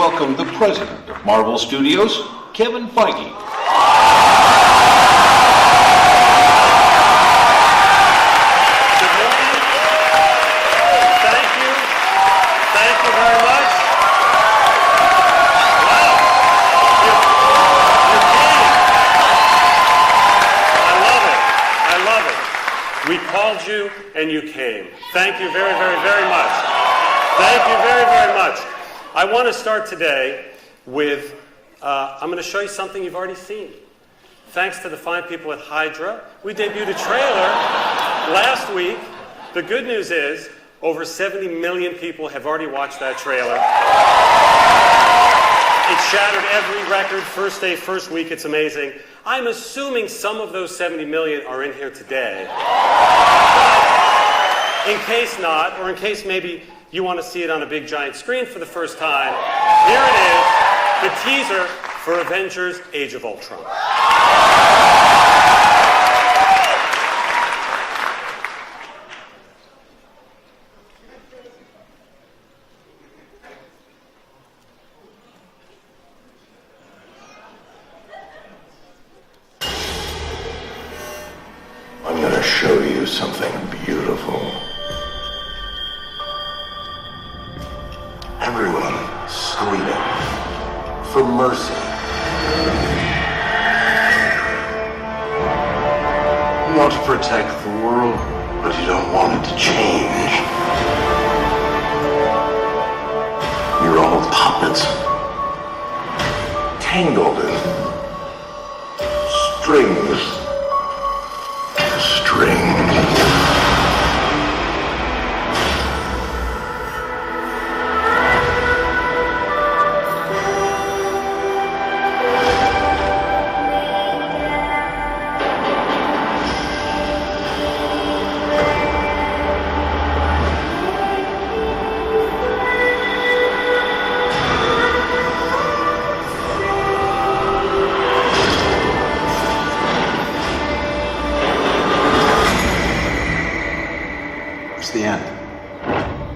welcome the president of Marvel Studios, Kevin Feige. You and you came. Thank you very, very, very much. Thank you very, very much. I want to start today with, I'm going to show you something you've already seen. Thanks to the fine people at Hydra, we debuted a trailer last week. The good news is, over 70 million people have already watched that trailer. It shattered every record, first day, first week, it's amazing. I'm assuming some of those 70 million are in here today. In case not, or in case maybe you want to see it on a big giant screen for the first time, here it is, the teaser for Avengers: Age of Ultron. I'm going to show you something beautiful. Everyone screaming for mercy. You want to protect the world, but you don't want it to change. You're all puppets, tangled in strings.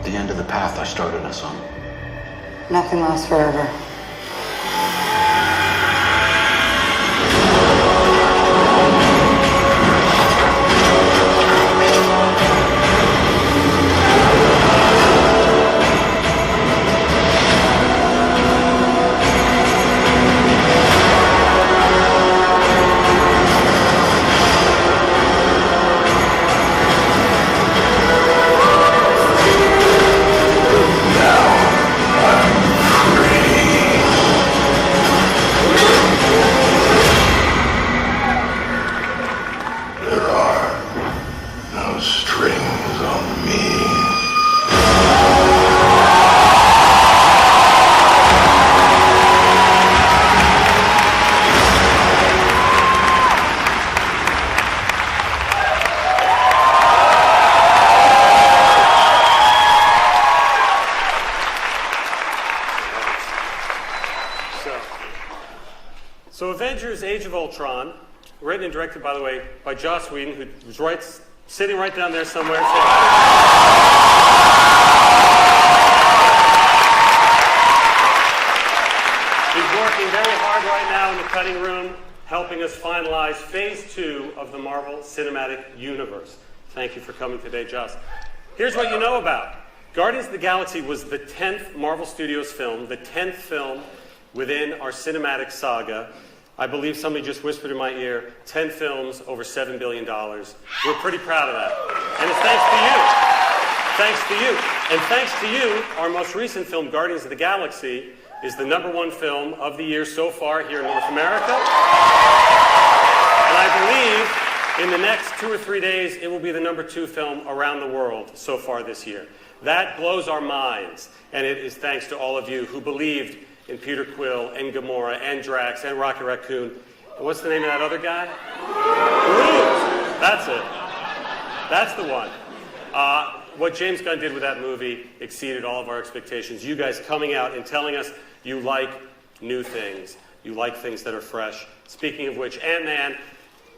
The end of the path I started us on. Nothing lasts forever. So Avengers: Age of Ultron, written and directed, by the way, by Joss Whedon, who was sitting right down there somewhere. He's working very hard right now in the cutting room, helping us finalize Phase 2 of the Marvel Cinematic Universe. Thank you for coming today, Joss. Here's what you know about. Guardians of the Galaxy was the 10th Marvel Studios film, the 10th film within our cinematic saga. I believe somebody just whispered in my ear, 10 films, over $7 billion. We're pretty proud of that. And it's thanks to you. Thanks to you. And thanks to you, our most recent film, Guardians of the Galaxy, is the #1 film of the year so far here in North America. And I believe in the next 2 or 3 days, it will be the #2 film around the world so far this year. That blows our minds. And it is thanks to all of you who believed in Peter Quill and Gamora and Drax and Rocket Raccoon. And what's the name of that other guy? Groot! That's it. That's the one. What James Gunn did with that movie exceeded all of our expectations. You guys coming out and telling us you like new things. You like things that are fresh. Speaking of which, Ant-Man,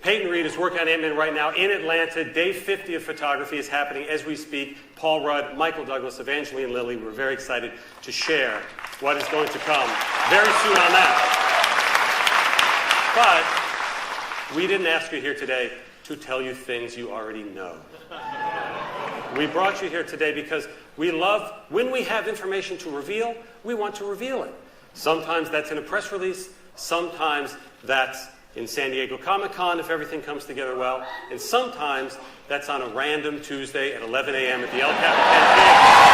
Peyton Reed is working on Ant-Man right now in Atlanta. Day 50 of photography is happening as we speak. Paul Rudd, Michael Douglas, Evangeline Lilly. We're very excited to share what is going to come very soon on that. But we didn't ask you here today to tell you things you already know. We brought you here today because we love, when we have information to reveal, we want to reveal it. Sometimes that's in a press release, sometimes that's in San Diego Comic-Con if everything comes together well, and sometimes that's on a random Tuesday at 11 a.m. at the El Capitan Theater.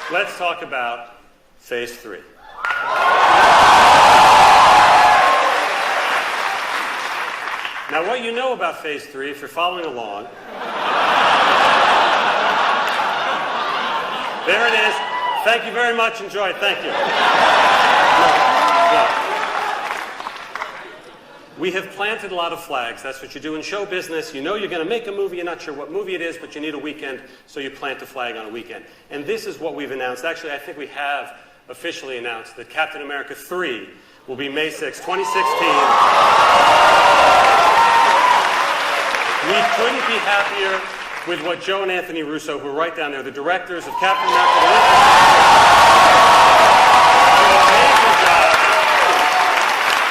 So let's talk about Phase 3. Now, what you know about Phase 3, if you're following along, there it is. Thank you very much. Enjoy it. Thank you. No. We have planted a lot of flags. That's what you do in show business. You know you're going to make a movie. You're not sure what movie it is, but you need a weekend, so you plant a flag on a weekend. And this is what we've announced. Actually, I think we have officially announced that Captain America 3 will be May 6, 2016. We couldn't be happier with what Joe and Anthony Russo, who are right down there, the directors of Captain America, did an amazing job.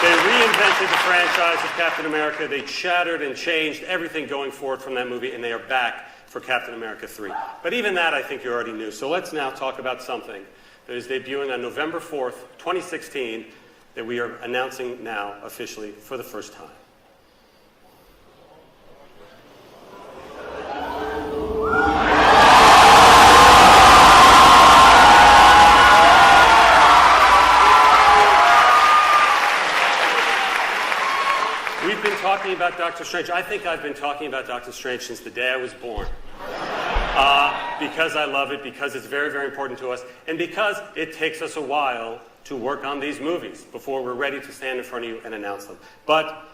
They reinvented the franchise of Captain America. They shattered and changed everything going forward from that movie, and they are back for Captain America 3. But even that, I think you already knew. So let's now talk about something that is debuting on November 4th, 2016, that we are announcing now officially for the first time. We've been talking about Doctor Strange. I think I've been talking about Doctor Strange since the day I was born. Because I love it, because it's very, very important to us, and because it takes us a while to work on these movies before we're ready to stand in front of you and announce them. But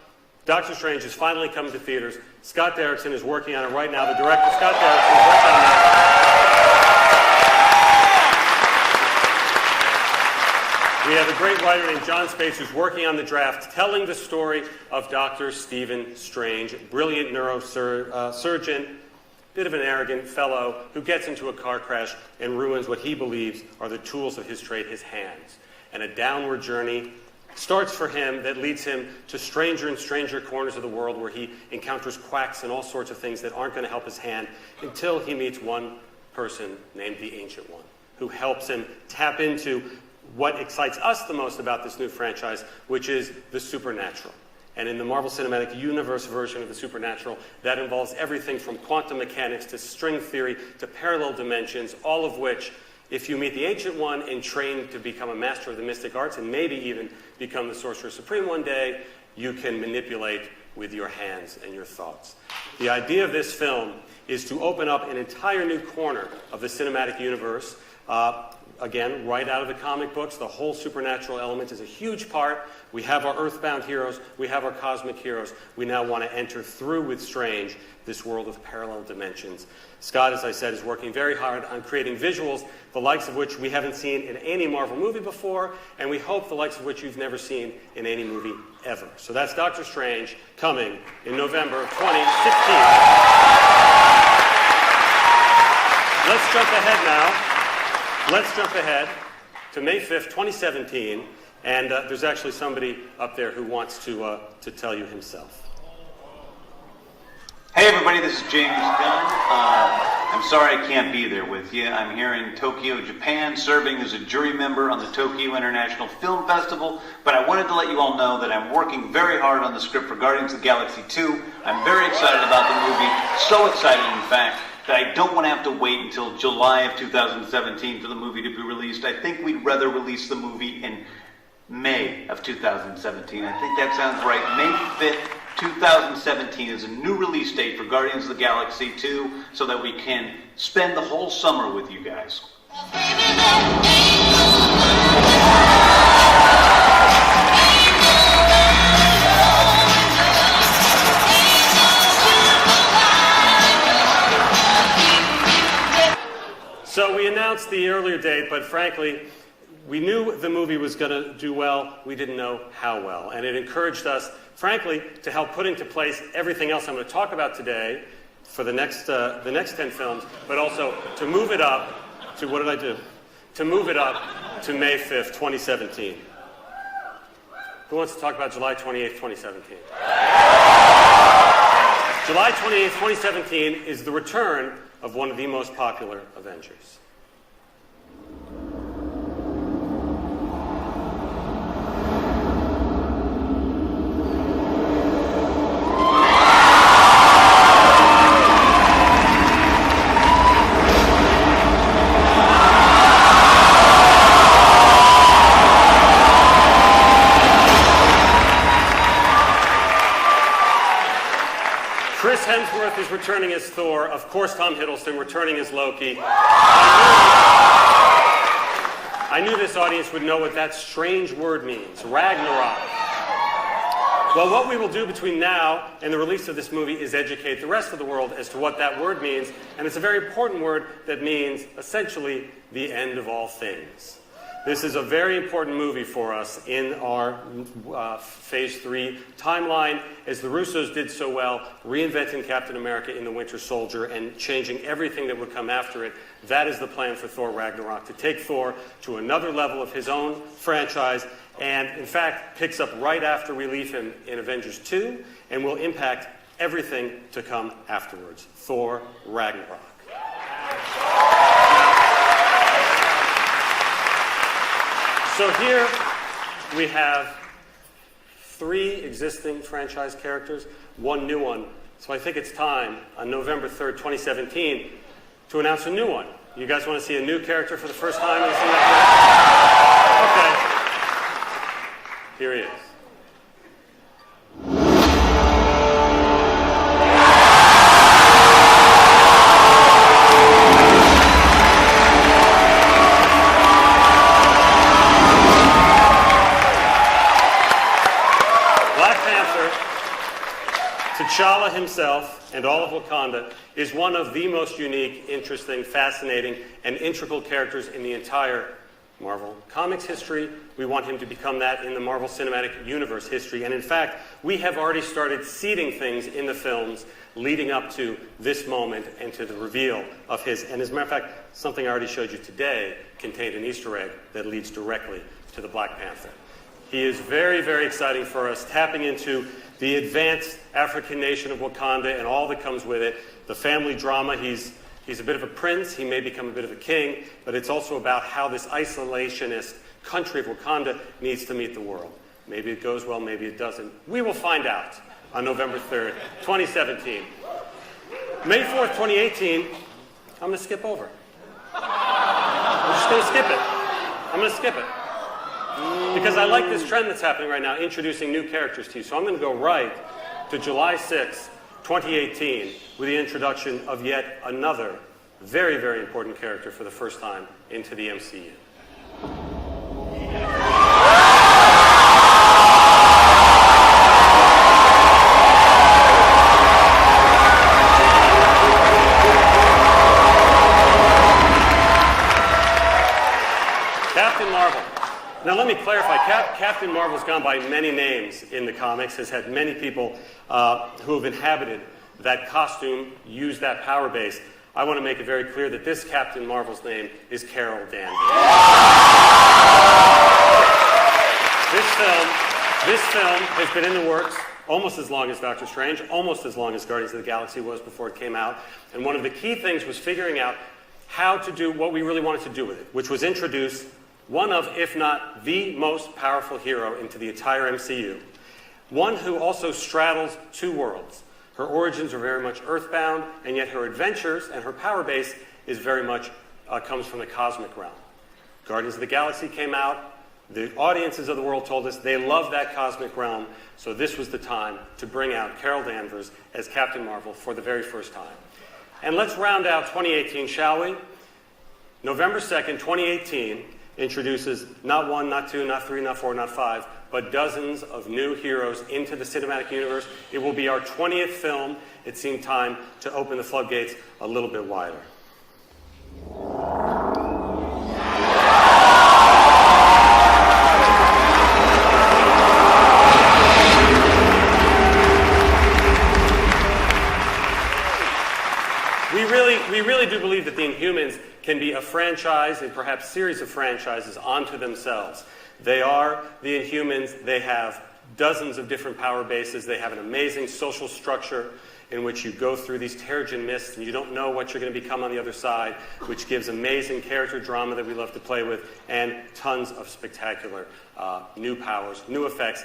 Doctor Strange is finally coming to theaters. Scott Derrickson is working on it right now. The director, Scott Derrickson, is right down there. We have a great writer named John Space who's working on the draft, telling the story of Dr. Stephen Strange, brilliant neurosurgeon, bit of an arrogant fellow who gets into a car crash and ruins what he believes are the tools of his trade, his hands. And a downward journey starts for him that leads him to stranger and stranger corners of the world where he encounters quacks and all sorts of things that aren't going to help his hand until he meets one person named the Ancient One, who helps him tap into what excites us the most about this new franchise, which is the supernatural. And in the Marvel Cinematic Universe version of the supernatural, that involves everything from quantum mechanics to string theory to parallel dimensions, all of which, if you meet the Ancient One and train to become a master of the mystic arts and maybe even become the Sorcerer Supreme one day, you can manipulate with your hands and your thoughts. The idea of this film is to open up an entire new corner of the cinematic universe. Again, right out of the comic books, the whole supernatural element is a huge part. We have our earthbound heroes. We have our cosmic heroes. We now want to enter through with Strange this world of parallel dimensions. Scott, as I said, is working very hard on creating visuals, the likes of which we haven't seen in any Marvel movie before, and we hope the likes of which you've never seen in any movie ever. So that's Doctor Strange coming in November of 2016. Let's jump ahead now. Let's jump ahead to May 5th, 2017, and there's actually somebody up there who wants to tell you himself. Hey everybody, this is James Gunn. I'm sorry I can't be there with you. I'm here in Tokyo, Japan, serving as a jury member on the Tokyo International Film Festival, but I wanted to let you all know that I'm working very hard on the script for Guardians of the Galaxy 2. I'm very excited about the movie, so excited in fact, that I don't want to have to wait until July of 2017 for the movie to be released. I think we'd rather release the movie in May of 2017. I think that sounds right. May 5th, 2017 is a new release date for Guardians of the Galaxy 2 so that we can spend the whole summer with you guys. So we announced the earlier date, but frankly, we knew the movie was going to do well. We didn't know how well. And it encouraged us, frankly, to help put into place everything else I'm going to talk about today for the next 10 films, but also to move it up to, what did I do? To move it up to May 5th, 2017. Who wants to talk about July 28th, 2017? July 28th, 2017 is the return of one of the most popular Avengers. Chris Hemsworth is returning as Thor. Of course, Tom Hiddleston returning as Loki. I knew this audience would know what that strange word means, Ragnarok. Well, what we will do between now and the release of this movie is educate the rest of the world as to what that word means, and it's a very important word that means, essentially, the end of all things. This is a very important movie for us in our Phase 3 timeline, as the Russos did so well, reinventing Captain America in The Winter Soldier and changing everything that would come after it. That is the plan for Thor Ragnarok, to take Thor to another level of his own franchise, and in fact picks up right after we leave him in Avengers 2, and will impact everything to come afterwards. Thor Ragnarok. So here we have 3 existing franchise characters, 1 new one. So I think it's time on November 3rd, 2017, to announce a new one. You guys want to see a new character for the first time? Okay. Here he is. T'Challa himself and all of Wakanda is one of the most unique, interesting, fascinating, and integral characters in the entire Marvel Comics history. We want him to become that in the Marvel Cinematic Universe history. And in fact, we have already started seeding things in the films leading up to this moment and to the reveal of his. And as a matter of fact, something I already showed you today contained an Easter egg that leads directly to the Black Panther. He is very, very exciting for us, tapping into the advanced African nation of Wakanda and all that comes with it, the family drama. He's a bit of a prince, he may become a bit of a king, but it's also about how this isolationist country of Wakanda needs to meet the world. Maybe it goes well, maybe it doesn't. We will find out on November 3rd, 2017. May 4th, 2018, I'm going to skip over. I'm just going to skip it. I'm going to skip it. Because I like this trend that's happening right now, introducing new characters to you. So I'm going to go right to July 6, 2018, with the introduction of yet another very, very important character for the first time into the MCU. Captain Marvel. Now let me clarify, Captain Marvel's gone by many names in the comics, has had many people who have inhabited that costume, used that power base. I want to make it very clear that this Captain Marvel's name is Carol Danvers. This film has been in the works almost as long as Doctor Strange, almost as long as Guardians of the Galaxy was before it came out. And one of the key things was figuring out how to do what we really wanted to do with it, which was introduce one of, if not the most powerful hero into the entire MCU. One who also straddles 2 worlds. Her origins are very much earthbound, and yet her adventures and her power base is very much comes from the cosmic realm. Guardians of the Galaxy came out. The audiences of the world told us they love that cosmic realm, so this was the time to bring out Carol Danvers as Captain Marvel for the very first time. And let's round out 2018, shall we? November 2nd, 2018, introduces not 1, not 2, not 3, not 4, not 5, but dozens of new heroes into the cinematic universe. It will be our 20th film. It seemed time to open the floodgates a little bit wider. can be a franchise and perhaps series of franchises onto themselves. They are the Inhumans. They have dozens of different power bases. They have an amazing social structure in which you go through these Terrigen mists and you don't know what you're going to become on the other side, which gives amazing character drama that we love to play with, and tons of spectacular new powers, new effects.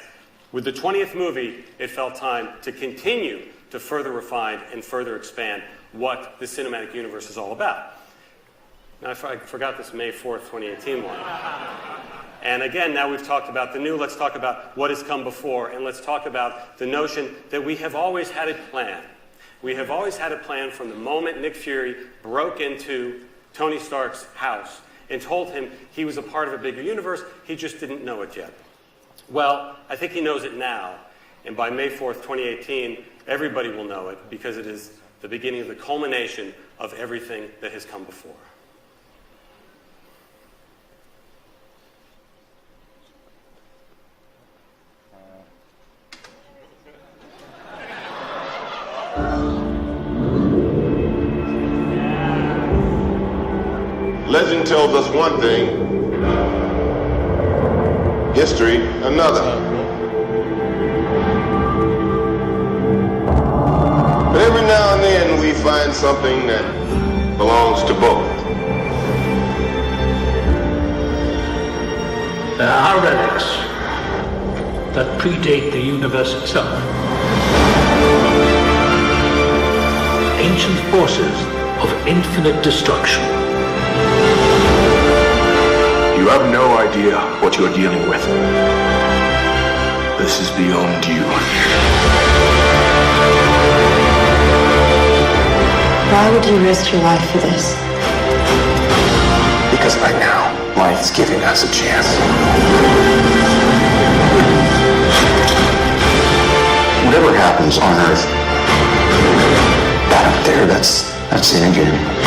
With the 20th movie, it felt time to continue to further refine and further expand what the cinematic universe is all about. Now, I forgot this May 4th, 2018 one. And again, now we've talked about the new, let's talk about what has come before, and let's talk about the notion that we have always had a plan. We have always had a plan from the moment Nick Fury broke into Tony Stark's house and told him he was a part of a bigger universe, he just didn't know it yet. Well, I think he knows it now, and by May 4th, 2018, everybody will know it because it is the beginning of the culmination of everything that has come before. Legend tells us one thing, history another. But every now and then we find something that belongs to both. There are relics that predate the universe itself. Ancient forces of infinite destruction. You have no idea what you're dealing with. This is beyond you. Why would you risk your life for this? Because right now, life's giving us a chance. Whatever happens on Earth, that up there, that's the end game.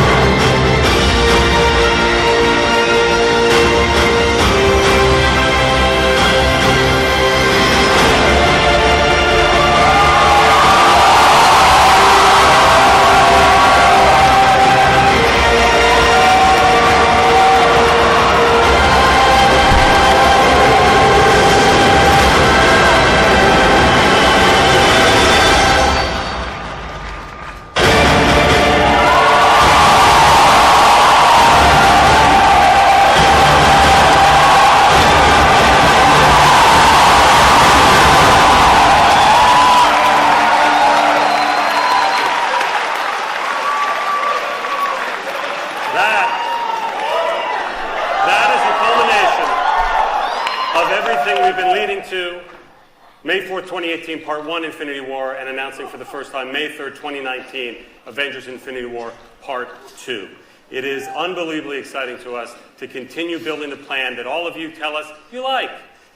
May 4th, 2018, Part 1, Infinity War, and announcing for the first time, May 3rd, 2019, Avengers Infinity War, Part 2. It is unbelievably exciting to us to continue building the plan that all of you tell us you like,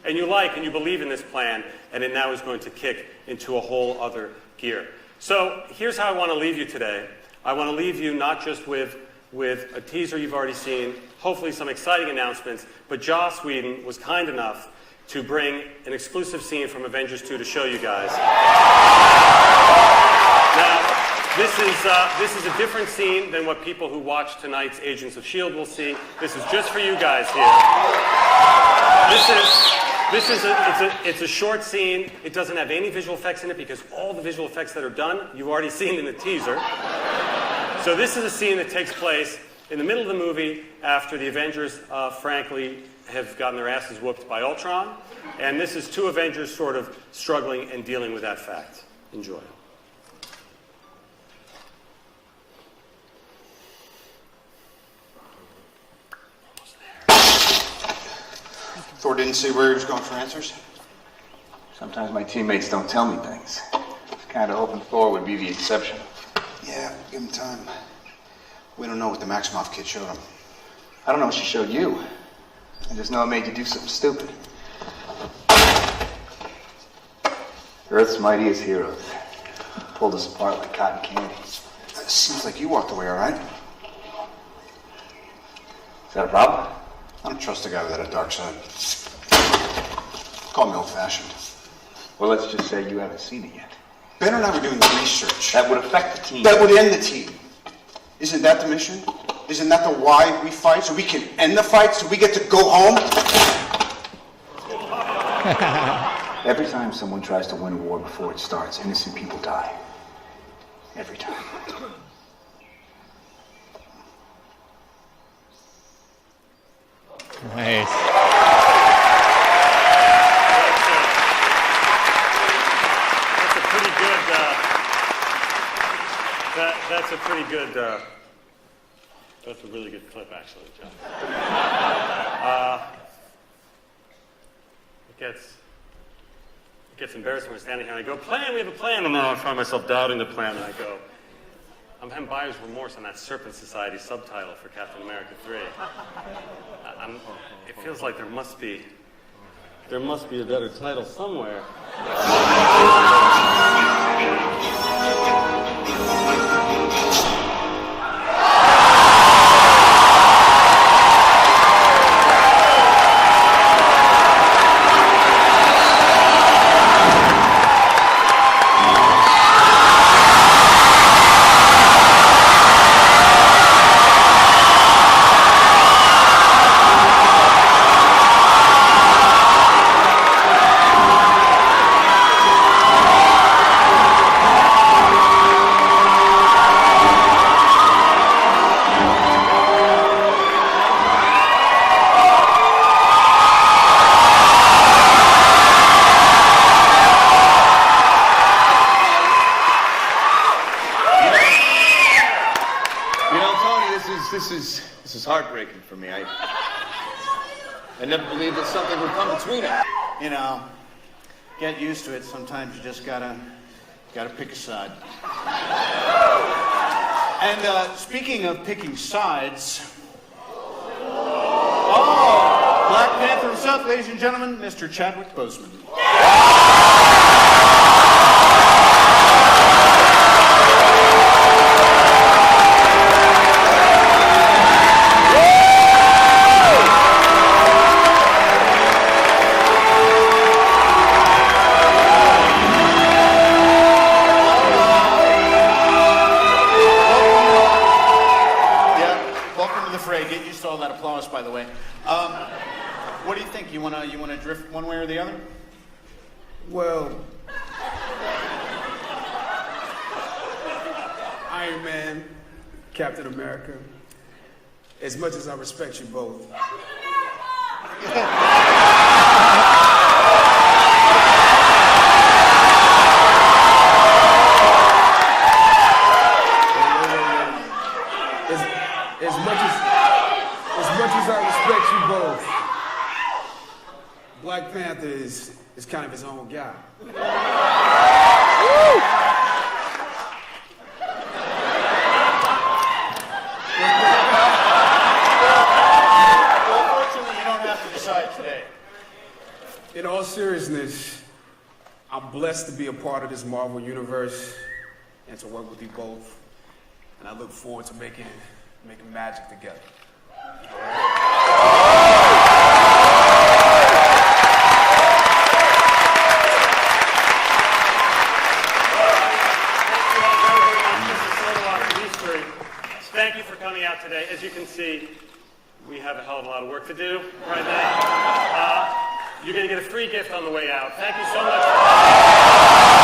and you believe in this plan, and it now is going to kick into a whole other gear. So here's how I want to leave you today. I want to leave you not just with a teaser you've already seen, hopefully some exciting announcements, but Joss Whedon was kind enough to bring an exclusive scene from Avengers 2 to show you guys. Now, this is a different scene than what people who watch tonight's Agents of S.H.I.E.L.D. will see. This is just for you guys here. It's a short scene. It doesn't have any visual effects in it because all the visual effects that are done, you've already seen in the teaser. So this is a scene that takes place in the middle of the movie after the Avengers, frankly, have gotten their asses whooped by Ultron. And this is two Avengers sort of struggling and dealing with that fact. Enjoy. Thor didn't say where he was going for answers? Sometimes my teammates don't tell me things. I was kind of hoping Thor would be the exception. Yeah, give him time. We don't know what the Maximoff kid showed him. I don't know what she showed you. I just know it made you do something stupid. Earth's mightiest heroes pulled us apart like cotton candy. It seems like you walked away all right. Is that a problem? I don't trust a guy without a dark side. Call me old-fashioned. Well, let's just say you haven't seen it yet. Ben and I were doing the research. That would affect the team. That would end the team. Isn't that the mission? Isn't that the why we fight? So we can end the fight, so we get to go home? Every time someone tries to win a war before it starts, innocent people die. Every time. Nice. That's a pretty good. That's a pretty good. That's a really good clip, actually, John. It gets embarrassing when we're standing here and I go, plan, we have a plan, and then I find myself doubting the plan, and I go, I'm having buyer's remorse on that Serpent Society subtitle for Captain America 3. It feels like there must be a better title somewhere. This is heartbreaking for me. I never believed that something would come between us. You know, get used to it. Sometimes you just gotta pick a side. And speaking of picking sides, Black Panther himself, ladies and gentlemen, Mr. Chadwick Boseman. Get used to all that applause, by the way. What do you think? You wanna drift one way or the other? Well, Iron Man, Captain America, as much as I respect you both. As much as I respect you both, Black Panther is kind of his own guy. Well, unfortunately, you don't have to decide today. In all seriousness, I'm blessed to be a part of this Marvel universe and to work with you both. And I look forward to making magic together. Thank you for coming out today. As you can see, we have a hell of a lot of work to do right now. You're going to get a free gift on the way out. Thank you so much.